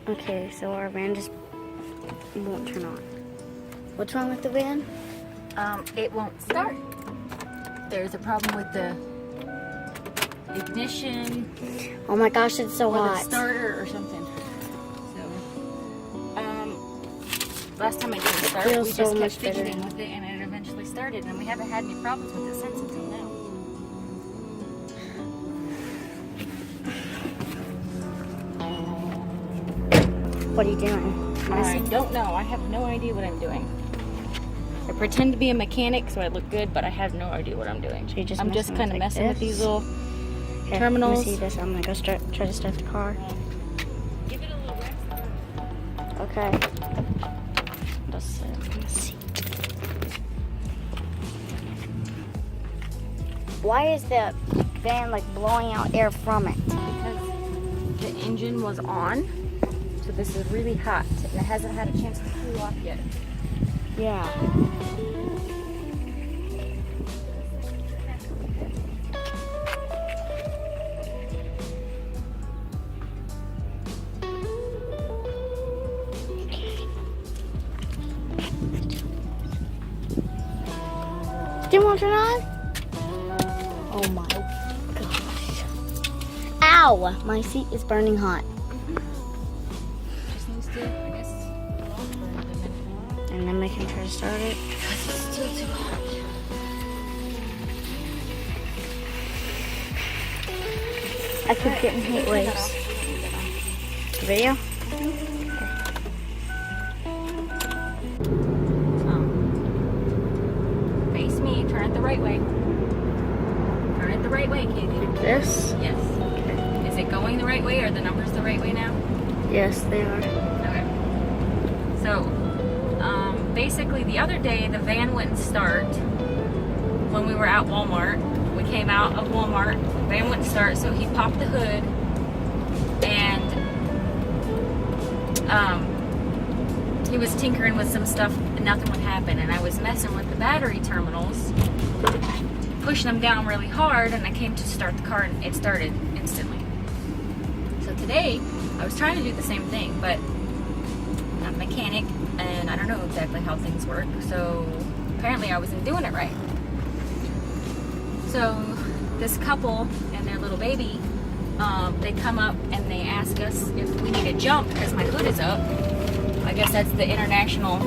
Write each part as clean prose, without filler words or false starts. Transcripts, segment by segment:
Okay, so our van just won't turn on. What's wrong with the van? It won't start. There's a problem with the ignition. Oh my gosh, it's so or hot. the starter or something. So, last time it didn't start, we Feels just so kept much better. fidgeting with it, and it eventually started. And we haven't had any problems with it since until now. What are you doing? I don't know. I have no idea what I'm doing. I pretend to be a mechanic so I look good, but I have no idea what I'm doing. So you're just I'm just messing kind of with messing with these little Here, terminals. Let me see this. I'm gonna go try to start the car. Give it a little rest. Okay. Let's see. Why is the van like blowing out air from it? Because the engine was on, so this is really hot, and it hasn't had a chance to cool off yet. Yeah. Didn't want to turn on? Oh my gosh. Ow! My seat is burning hot. Just needs to, I guess, cool off for a minute. And then we can try to start it. It's still too hot. I keep getting heat waves. Video? Face me, turn it the right way. Turn it the right way, Katie. This? Yes. Okay. Is it going the right way? Are the numbers the right way now? Yes, they are. Okay. So, basically the other day the van wouldn't start when we were at Walmart. We came out of Walmart, the van wouldn't start, so he popped the hood and he was tinkering with some stuff and nothing would happen. And I was messing with the battery terminals, pushing them down really hard, and I came to start the car and it started instantly. So today I was trying to do the same thing, but I'm a mechanic and I don't know exactly how things work, so apparently I wasn't doing it right. So this couple and their little baby, they come up and they ask us if we need a jump because my hood is up. I guess that's the international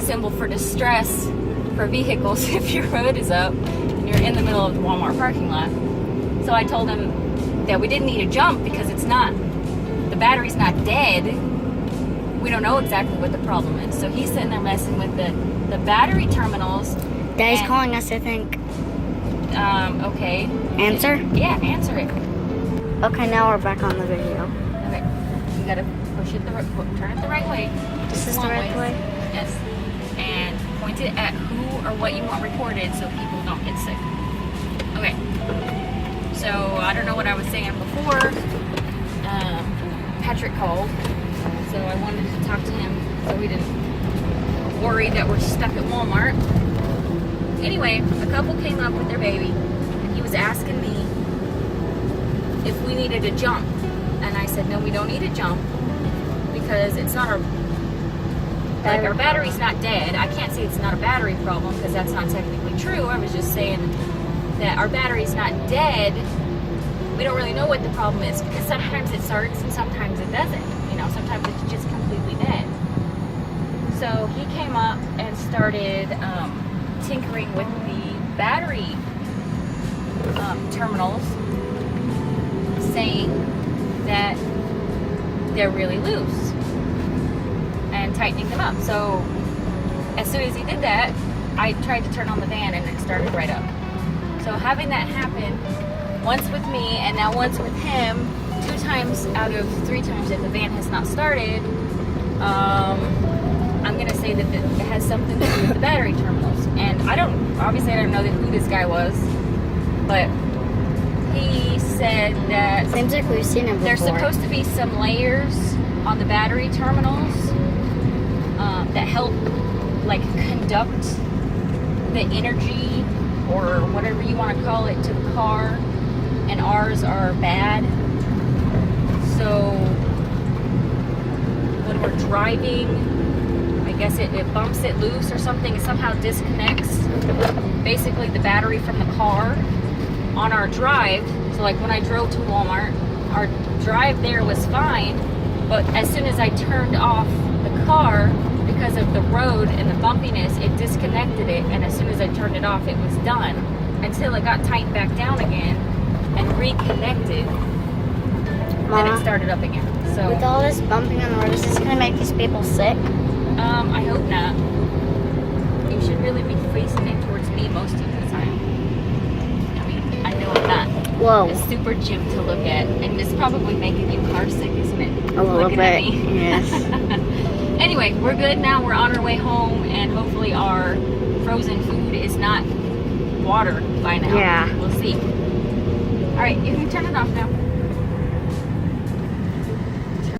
symbol for distress for vehicles if your hood is up and you're in the middle of the Walmart parking lot. So I told them that we didn't need a jump because it's not, the battery's not dead. We don't know exactly what the problem is. So he's sitting there messing with the battery terminals. Daddy's calling us, I think. Okay. Answer? Yeah, answer it. Okay, now we're back on the video. Okay. You gotta push it turn it the right way. This is the Long right ways. way? Yes. And point it at who or what you want reported so people don't get sick. Okay. So I don't know what I was saying before. Patrick called. So I wanted to talk to him so we didn't worry that we're stuck at Walmart. Anyway, a couple came up with their baby and he was asking me if we needed a jump. And I said, no, we don't need a jump because it's not our battery's not dead. I can't say it's not a battery problem because that's not technically true. I was just saying that our battery's not dead. We don't really know what the problem is because sometimes it starts and sometimes it doesn't. You know, sometimes it's just completely dead. So he came up and started tinkering with the battery terminals, saying that they're really loose and tightening them up. So as soon as he did that, I tried to turn on the van and it started right up. So having that happen once with me and now once with him, 2 times out of 3 times that the van has not started, I'm gonna say that it has something to do with the battery terminals. And obviously I don't know who this guy was, but he said that Seems like we've seen him before. there's supposed to be some layers on the battery terminals that help like conduct the energy or whatever you want to call it to the car, and ours are bad. So driving, I guess it bumps it loose or something. It somehow disconnects basically the battery from the car on our drive. So like when I drove to Walmart, our drive there was fine, but as soon as I turned off the car, because of the road and the bumpiness, it disconnected it, and as soon as I turned it off, it was done, until it got tightened back down again and reconnected. Then it started up again. So With all this bumping on the road, is this going to make these people sick? I hope not. You should really be facing it towards me most of the time. I mean, I know I'm not Whoa. a super gym to look at, and it's probably making you car sick, isn't it? A little Looking at bit, me. yes. Anyway, we're good now. We're on our way home, and hopefully our frozen food is not water by now. Yeah. We'll see. All right, you can turn it off now.